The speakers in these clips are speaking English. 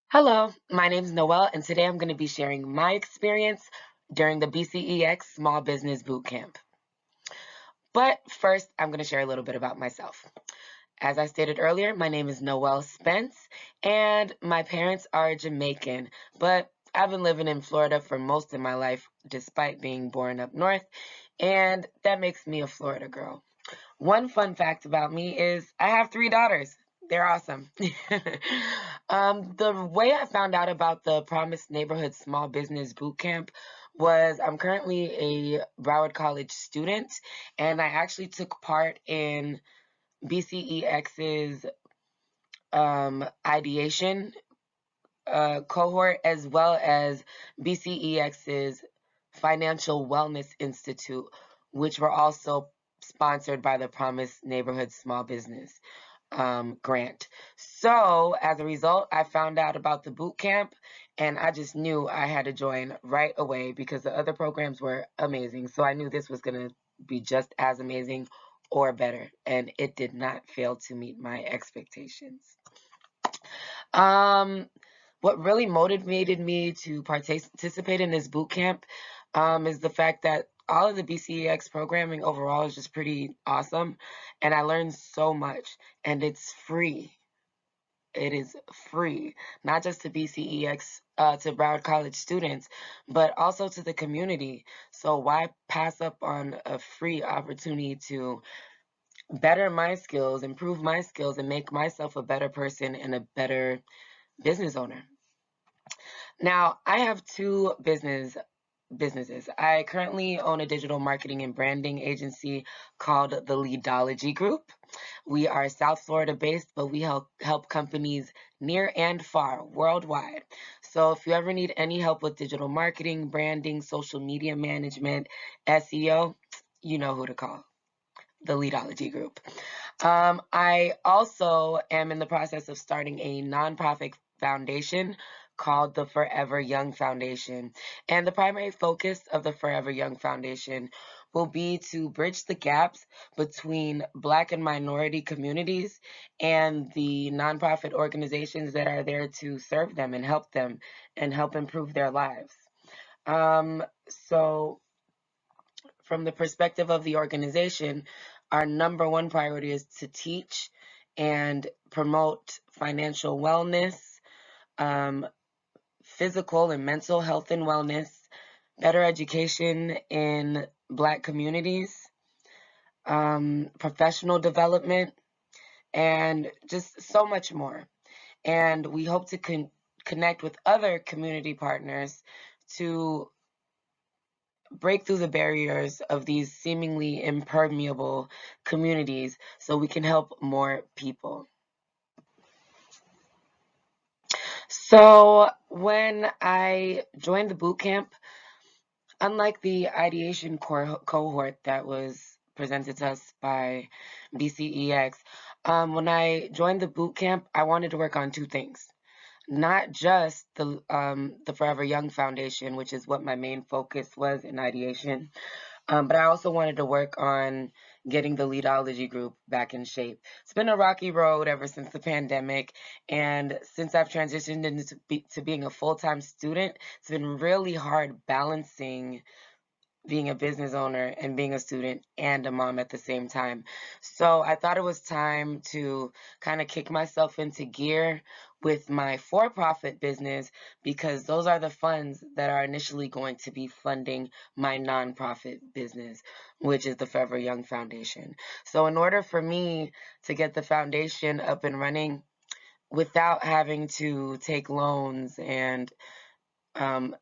Hello, my name is Noelle, and today I'm going to be sharing my experience during the BCEX Small Business Bootcamp. But first, I'm going to share a little bit about myself. As I stated earlier, my name is Noelle Spence, and my parents are Jamaican, but I've been living in Florida for most of my life, despite being born up north, and that makes me a Florida girl. One fun fact about me is I have three daughters. They're awesome. The way I found out about the Promise Neighborhood Small Business Bootcamp was I'm currently a Broward College student, and I actually took part in BCEX's ideation cohort as well as BCEX's Financial Wellness Institute, which were also sponsored by the Promise Neighborhood Small Business grant. So as a result, I found out about the boot camp and I just knew I had to join right away because the other programs were amazing. So I knew this was going to be just as amazing or better, and it did not fail to meet my expectations. Um, what really motivated me to participate in this boot camp is the fact that all of the BCEX programming overall is just pretty awesome, and I learned so much, and it's free. It is free, not just to BCEX, to Broward College students, but also to the community. So why pass up on a free opportunity to better my skills, improve my skills, and make myself a better person and a better business owner? Now, I have two businesses. I currently own a digital marketing and branding agency called the Leadology Group. We are South Florida based, but we help companies near and far worldwide. So if you ever need any help with digital marketing, branding, social media management, SEO, you know who to call. The Leadology Group. I also am in the process of starting a nonprofit foundation called the Forever Young Foundation. And the primary focus of the Forever Young Foundation will be to bridge the gaps between Black and minority communities and the nonprofit organizations that are there to serve them and help improve their lives. So from the perspective of the organization, our number one priority is to teach and promote financial wellness, um, physical and mental health and wellness, better education in Black communities, professional development, and just so much more. And we hope to connect with other community partners to break through the barriers of these seemingly impermeable communities so we can help more people. So when I joined the boot camp, unlike the ideation cohort that was presented to us by BCEX, when I joined the boot camp, I wanted to work on two things. Not just the Forever Young Foundation, which is what my main focus was in ideation, but I also wanted to work on getting the Leadology group back in shape. It's been a rocky road ever since the pandemic, and since I've transitioned to being a full-time student, it's been really hard balancing being a business owner and being a student and a mom at the same time. So I thought it was time to kind of kick myself into gear with my for-profit business because those are the funds that are initially going to be funding my nonprofit business, which is the Forever Young Foundation. So in order for me to get the foundation up and running without having to take loans and um,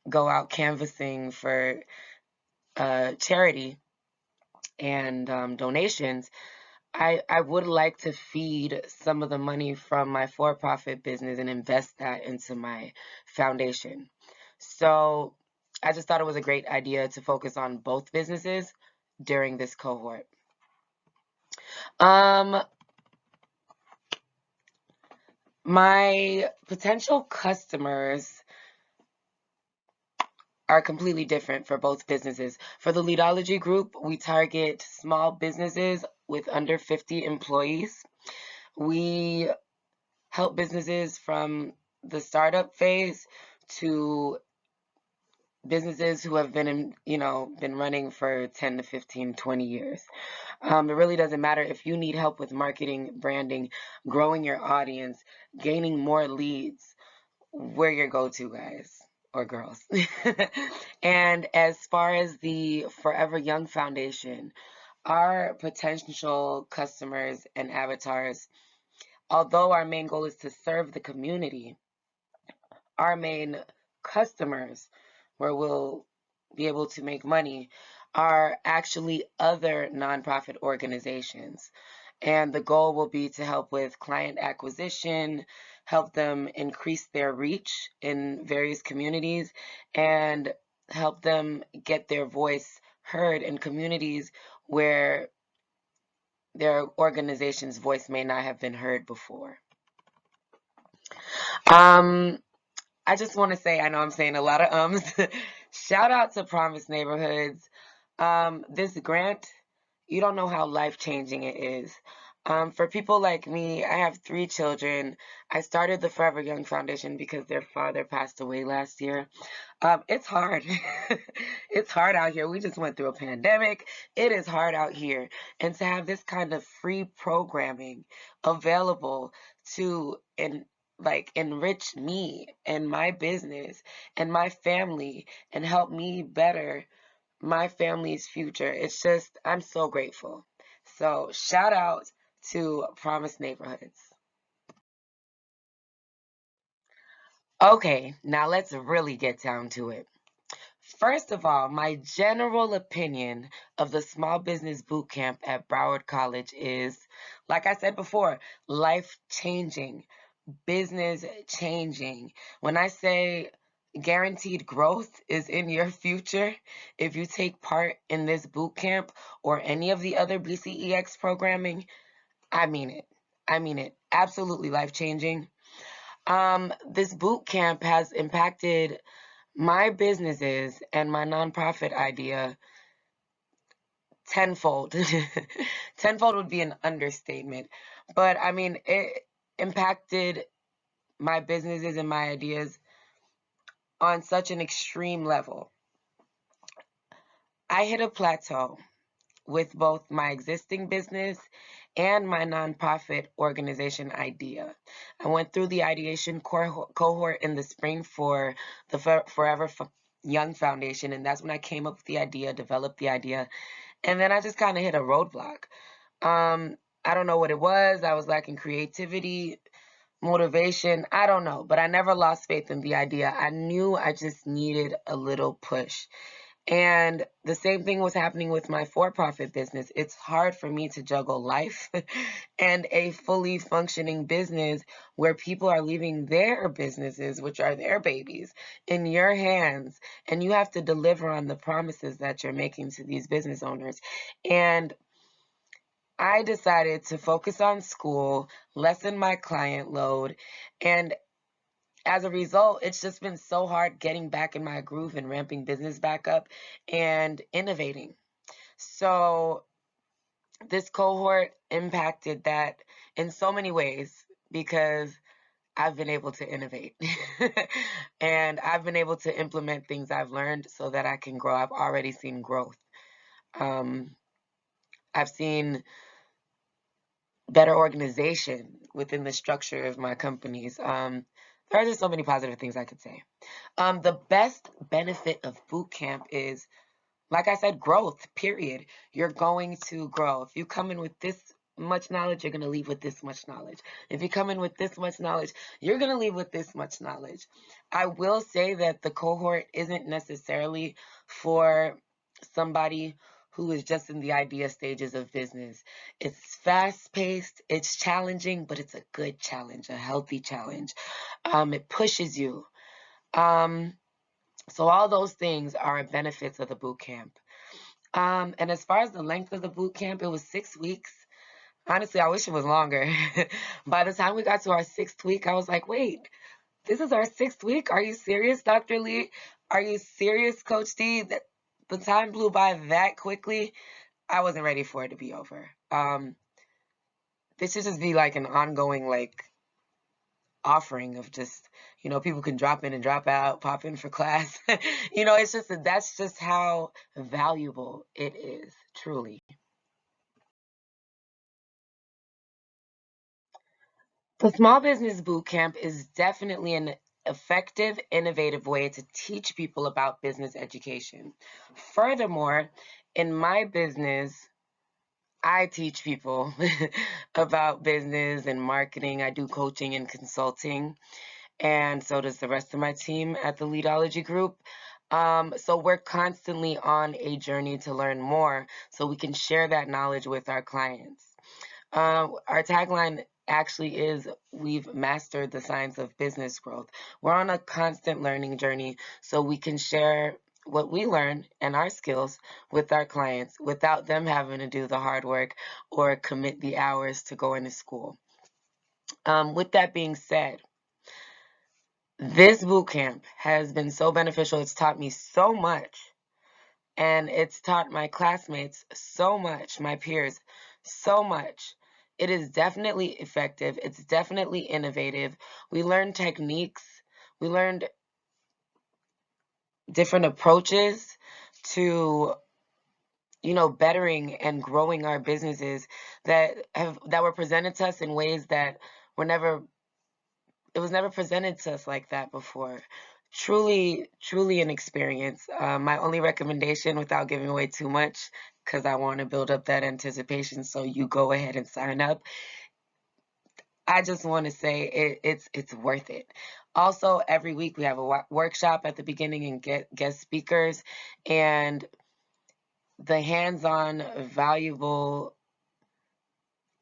go out canvassing for charity and donations, I would like to feed some of the money from my for-profit business and invest that into my foundation. So I just thought it was a great idea to focus on both businesses during this cohort. Um, my potential customers are completely different for both businesses. For the Leadology group, we target small businesses with under 50 employees. We help businesses from the startup phase to businesses who have been been running for 10 to 15, 20 years. It really doesn't matter if you need help with marketing, branding, growing your audience, gaining more leads. We're your go-to guys or girls. And as far as the Forever Young Foundation, our potential customers and avatars, although our main goal is to serve the community, our main customers, where we'll be able to make money, are actually other nonprofit organizations. And the goal will be to help with client acquisition, help them increase their reach in various communities, and help them get their voice heard in communities where their organization's voice may not have been heard before. Um, I just want to say, I know I'm saying a lot of ums. Shout out to Promise Neighborhoods. This grant, you don't know how life-changing it is. For people like me, I have 3 children. I started the Forever Young Foundation because their father passed away last year. It's hard. It's hard out here. We just went through a pandemic. It is hard out here. And to have this kind of free programming available to enrich me and my business and my family and help me better my family's future. It's just, I'm so grateful. So shout out to Promise Neighborhoods. Okay, now let's really get down to it. First of all, my general opinion of the Small Business Boot Camp at Broward College is, like I said before, life changing, business changing. When I say guaranteed growth is in your future, if you take part in this boot camp or any of the other BCEX programming, I mean it. I mean it. Absolutely life changing. This boot camp has impacted my businesses and my nonprofit idea tenfold. Tenfold would be an understatement. But I mean, it impacted my businesses and my ideas on such an extreme level. I hit a plateau with both my existing business and my nonprofit organization idea. I went through the ideation cohort in the spring for the Forever Young Foundation, and that's when I came up with the idea, developed the idea, and then I just kind of hit a roadblock. I don't know what it was. I was lacking creativity, motivation. I don't know, but I never lost faith in the idea. I knew I just needed a little push. And the same thing was happening with my for-profit business. It's hard for me to juggle life and a fully functioning business where people are leaving their businesses, which are their babies, in your hands. And you have to deliver on the promises that you're making to these business owners. And I decided to focus on school, lessen my client load, and as a result, it's just been so hard getting back in my groove and ramping business back up and innovating. So this cohort impacted that in so many ways because I've been able to innovate and I've been able to implement things I've learned so that I can grow. I've already seen growth. Um, I've seen better organization within the structure of my companies. There are just so many positive things I could say. The best benefit of boot camp is, like I said, growth, period. You're going to grow. If you come in with this much knowledge, you're going to leave with this much knowledge. If you come in with this much knowledge, you're going to leave with this much knowledge. I will say that the cohort isn't necessarily for somebody who is just in the idea stages of business. It's fast paced, it's challenging, but it's a good challenge, a healthy challenge. It pushes you. Um, so all those things are benefits of the boot camp. And as far as the length of the boot camp, it was 6 weeks. Honestly, I wish it was longer. By the time we got to our 6th week, I was like, wait, this is our 6th week? Are you serious, Dr. Lee? Are you serious, Coach D? That the time blew by that quickly. I wasn't ready for it to be over. This should just be like an ongoing, like, offering of just, people can drop in and drop out, pop in for class. It's just that's just how valuable it is, truly. The Small Business Bootcamp is definitely an effective, innovative way to teach people about business education. Furthermore, in my business, I teach people about business and marketing. I do coaching and consulting, and so does the rest of my team at the Leadology group. So we're constantly on a journey to learn more so we can share that knowledge with our clients. Our tagline actually is, we've mastered the science of business growth. We're on a constant learning journey so we can share what we learn and our skills with our clients without them having to do the hard work or commit the hours to go into school. With that being said, this boot camp has been so beneficial. It's taught me so much, and it's taught my classmates so much, my peers so much. It is definitely effective. It's definitely innovative. We learned techniques. We learned different approaches to, bettering and growing our businesses that were presented to us in ways that were never it was never presented to us like that before. Truly, truly an experience. My only recommendation, without giving away too much, because I want to build up that anticipation, so you go ahead and sign up. I just want to say it's worth it. Also, every week we have a workshop at the beginning and get guest speakers, and the hands-on, valuable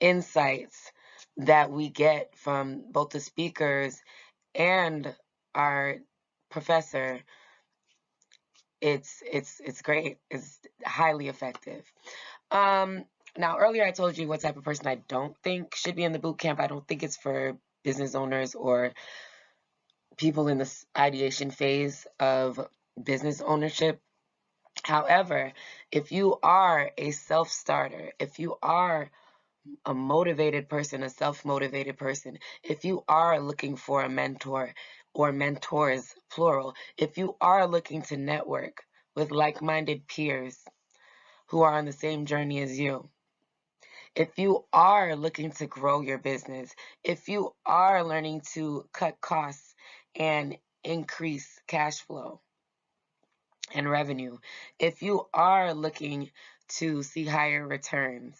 insights that we get from both the speakers and our professor, it's great. It's highly effective. Um, Now, earlier I told you what type of person I don't think should be in the boot camp. I don't think it's for business owners or people in this ideation phase of business ownership. However, if you are a self-starter, if you are a motivated person, a self-motivated person, if you are looking for a mentor or mentors, plural, if you are looking to network with like-minded peers who are on the same journey as you, if you are looking to grow your business, if you are learning to cut costs and increase cash flow and revenue, if you are looking to see higher returns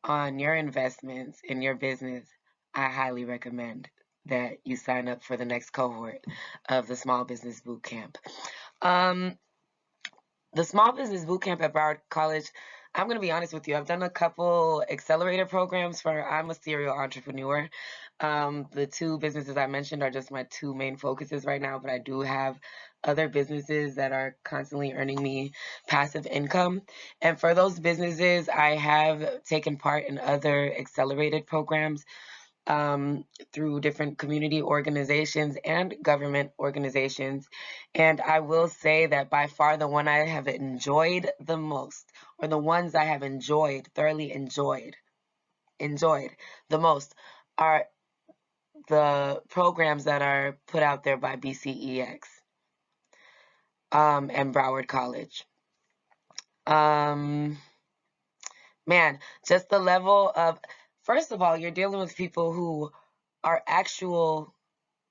on your investments in your business, I highly recommend that you sign up for the next cohort of the Small Business Bootcamp. Um, the Small Business Bootcamp at Broward College, I'm going to be honest with you, I've done a couple accelerator programs for, I'm a serial entrepreneur. The two businesses I mentioned are just my two main focuses right now, but I do have other businesses that are constantly earning me passive income. And for those businesses, I have taken part in other accelerated programs through different community organizations and government organizations. And I will say that by far the one I have enjoyed the most, or the ones I have thoroughly enjoyed the most, are the programs that are put out there by BCEX and Broward College. Um, Man, just the level of, first of all, you're dealing with people who are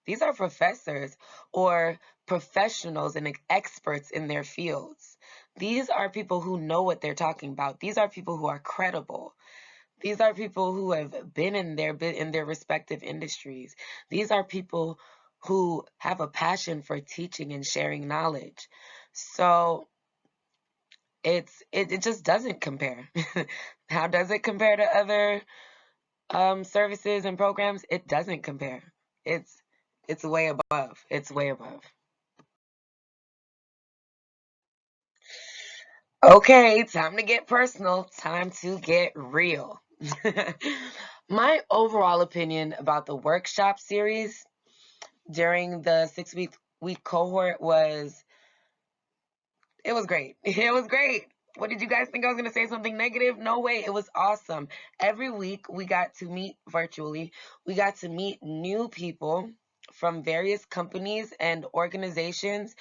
these are professors or professionals and experts in their fields. These are people who know what they're talking about. These are people who are credible. These are people who have been in their respective industries. These are people who have a passion for teaching and sharing knowledge. So it just doesn't compare. How does it compare to other services and programs? It doesn't compare. It's it's way above. It's way above. Okay, time to get personal. Time to get real. My overall opinion about the workshop series during the 6-week cohort was, it was great. It was great. What did you guys think? I was going to say something negative? No way. It was awesome. Every week we got to meet virtually. We got to meet new people. from various companies and organizations,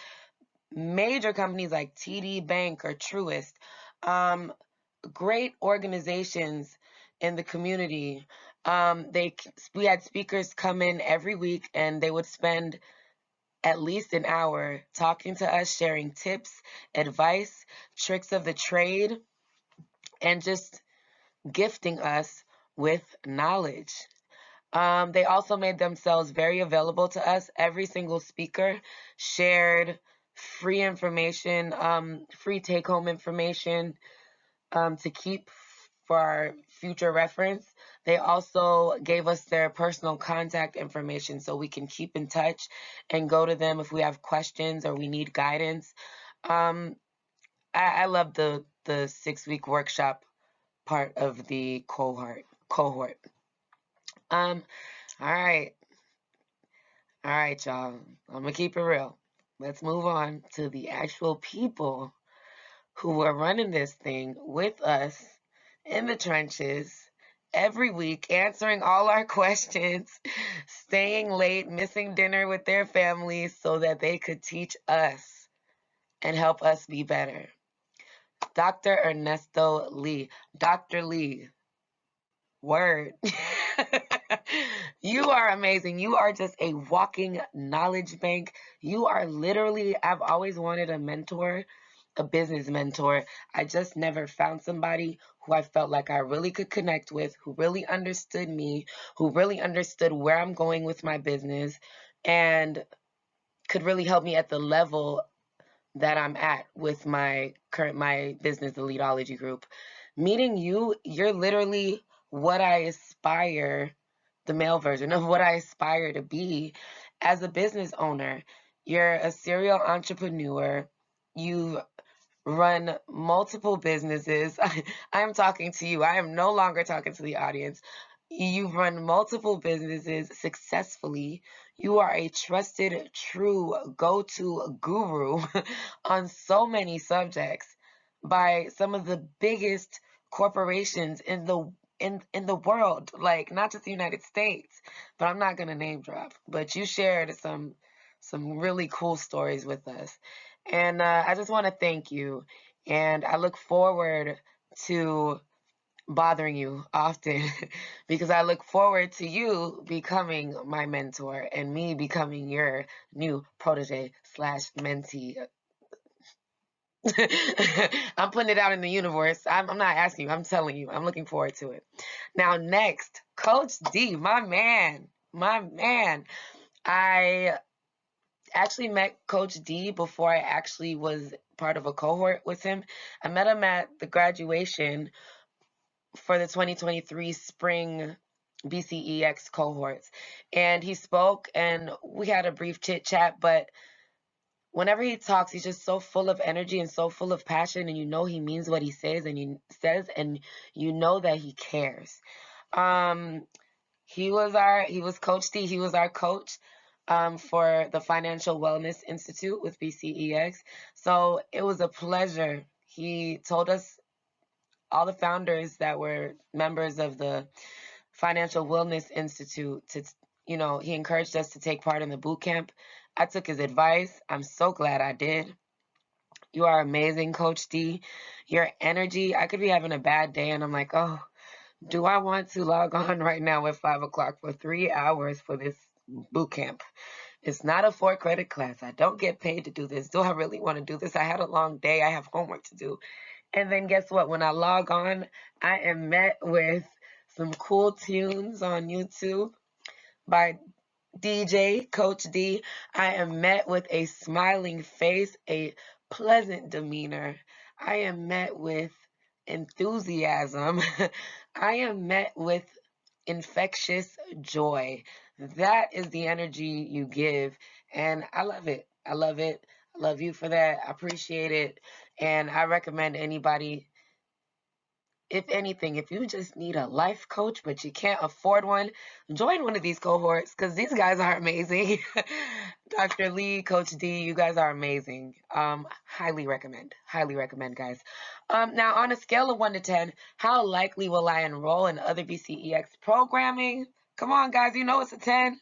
major companies like TD Bank or Truist, great organizations in the community. We had speakers come in every week, and they would spend at least an hour talking to us, sharing tips, advice, tricks of the trade, and just gifting us with knowledge. They also made themselves very available to us. Every single speaker shared free information, free take-home information to keep for our future reference. They also gave us their personal contact information so we can keep in touch and go to them if we have questions or we need guidance. I love the 6-week workshop part of the cohort. All right. All right, y'all. I'm gonna keep it real. Let's move on to the actual people who are running this thing with us in the trenches every week, answering all our questions, staying late, missing dinner with their families so that they could teach us and help us be better. Dr. Ernesto Lee. Dr. Lee, word. You are amazing. You are just a walking knowledge bank. You are literally, I've always wanted a mentor, a business mentor. I just never found somebody who I felt like I really could connect with, who really understood me, who really understood where I'm going with my business, and could really help me at the level that I'm at with my business, the Leadology group. Meeting you, you're literally what I aspire, the male version of what I aspire to be as a business owner. You're a serial entrepreneur. You run multiple businesses. I am talking to you. I am no longer talking to the audience. You've run multiple businesses successfully. You are a trusted, true go-to guru on so many subjects by some of the biggest corporations in the world, like not just the United States, but I'm not gonna name drop. But you shared some really cool stories with us. And I just want to thank you. And I look forward to bothering you often because I look forward to you becoming my mentor and me becoming your new protege slash mentee. I'm putting it out in the universe. I'm not asking you. I'm telling you. I'm looking forward to it. Now, next, Coach D, my man. My man. I actually met Coach D before I actually was part of a cohort with him. I met him at the graduation for the 2023 spring BCEX cohorts. And he spoke and we had a brief chit chat, but whenever he talks, he's just so full of energy and so full of passion, and you know he means what he says and you know that he cares. He was Coach D. He was our coach for the Financial Wellness Institute with BCEX. So it was a pleasure. He told us, all the founders that were members of the Financial Wellness Institute, he encouraged us to take part in the boot camp. I took his advice. I'm so glad I did. You are amazing, Coach D. Your energy, I could be having a bad day and I'm like, oh, do I want to log on right now at 5 o'clock for 3 hours for this boot camp? It's not a 4-credit class. I don't get paid to do this. Do I really want to do this? I had a long day. I have homework to do. And then guess what? When I log on, I am met with some cool tunes on YouTube by DJ Coach D. I am met with a smiling face, a pleasant demeanor. I am met with enthusiasm. I am met with infectious joy. That is the energy you give, and I love it. I love it. I love you for that. I appreciate it, and I recommend anybody, if anything, if you just need a life coach but you can't afford one, join one of these cohorts because these guys are amazing. Dr. Lee, Coach D, you guys are amazing. Highly recommend. Highly recommend, guys. Now, on a scale of 1 to 10, how likely will I enroll in other BCEX programming? Come on, guys, you know it's a 10.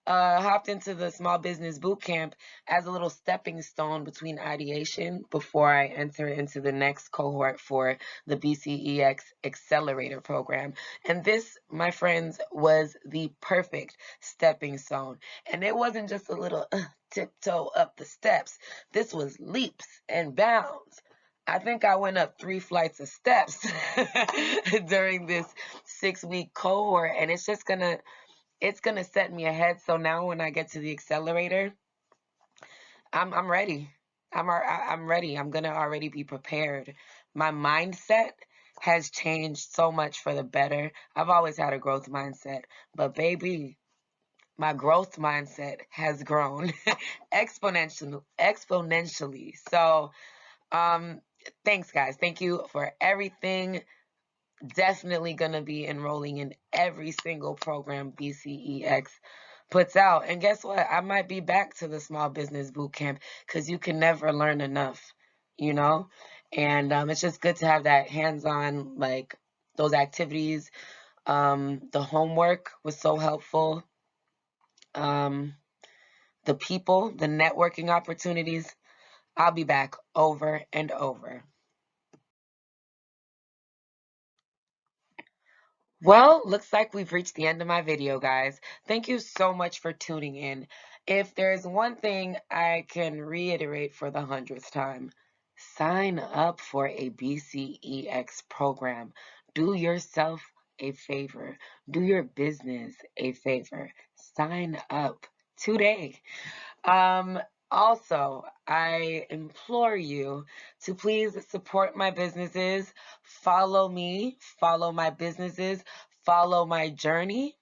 hopped into the small business boot camp as a little stepping stone between ideation before I enter into the next cohort for the BCEX Accelerator program. And this, my friends, was the perfect stepping stone. And it wasn't just a little tiptoe up the steps. This was leaps and bounds. I think I went up 3 flights of steps during this 6-week cohort, and it's gonna set me ahead. So now when I get to the accelerator, I'm ready. I'm ready. I'm gonna already be prepared. My mindset has changed so much for the better. I've always had a growth mindset, but baby, my growth mindset has grown exponentially. So, um, thanks guys. Thank you for everything. Definitely going to be enrolling in every single program BCEX puts out. And guess what? I might be back to the small business boot camp because you can never learn enough, you know? And it's just good to have that hands-on, like those activities. The homework was so helpful. Um, the people, the networking opportunities. I'll be back over and over. Well, looks like we've reached the end of my video, guys. Thank you so much for tuning in. If there's one thing I can reiterate for the 100th time, sign up for a BCEX program. Do yourself a favor. Do your business a favor. Sign up today. Um, Also, I implore you to please support my businesses, follow me, follow my businesses, follow my journey,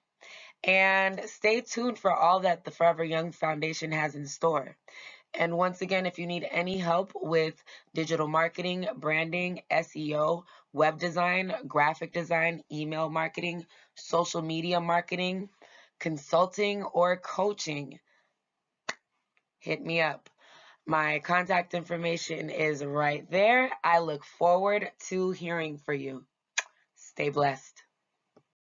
and stay tuned for all that the Forever Young Foundation has in store. And once again, if you need any help with digital marketing, branding, SEO, web design, graphic design, email marketing, social media marketing, consulting, or coaching, hit me up. My contact information is right there. I look forward to hearing from you. Stay blessed.